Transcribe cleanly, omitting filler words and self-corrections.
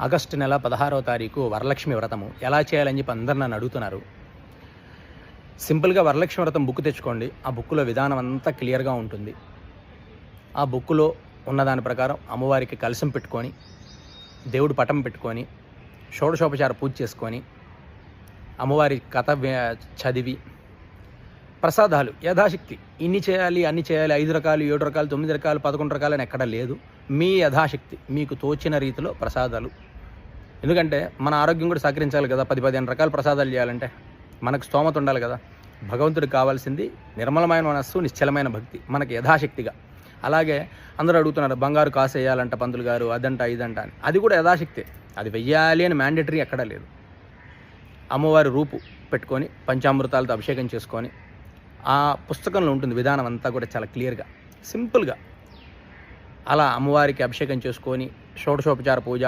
August నెల 16వ తారీఖు వరలక్ష్మి వ్రతము ఎలా చేయాలని చెప్పి అందరు నన్ను అడుగుతున్నారు. సింపుల్గా వరలక్ష్మి వ్రతం బుక్ తెచ్చుకోండి. ఆ బుక్లో విధానం అంతా క్లియర్గా ఉంటుంది. ఆ బుక్లో ఉన్నదాని ప్రకారం అమ్మవారికి కలశం పెట్టుకొని, దేవుడు పటం పెట్టుకొని, షోడశోపచార పూజ చేసుకొని, అమ్మవారి కథ చదివి, ప్రసాదాలు యథాశక్తి ఇన్ని చేయాలి, అన్ని చేయాలి, 5 రకాలు, 7 రకాలు, 9 రకాలు, 11 రకాలు అని ఎక్కడా లేదు. మీ యథాశక్తి మీకు తోచిన రీతిలో ప్రసాదాలు. ఎందుకంటే మన ఆరోగ్యం కూడా సహకరించాలి కదా. 10-15 రకాల ప్రసాదాలు చేయాలంటే మనకు స్తోమత ఉండాలి కదా. భగవంతుడికి కావాల్సింది నిర్మలమైన మనస్సు, నిశ్చలమైన భక్తి, మనకి యథాశక్తిగా. అలాగే అందరూ అడుగుతున్నారు, బంగారు కాసు వేయాలంట పంతులు గారు, అదంట ఇదంట అని. అది కూడా యథాశక్తి, అది వెయ్యాలి అని మ్యాండేటరీ ఎక్కడా లేదు. అమ్మవారి రూపు పెట్టుకొని పంచామృతాలతో అభిషేకం చేసుకొని, ఆ పుస్తకంలో ఉంటుంది విధానం అంతా కూడా చాలా క్లియర్గా, సింపుల్గా. అలా అమ్మవారికి అభిషేకం చేసుకొని షోడశోపచార పూజ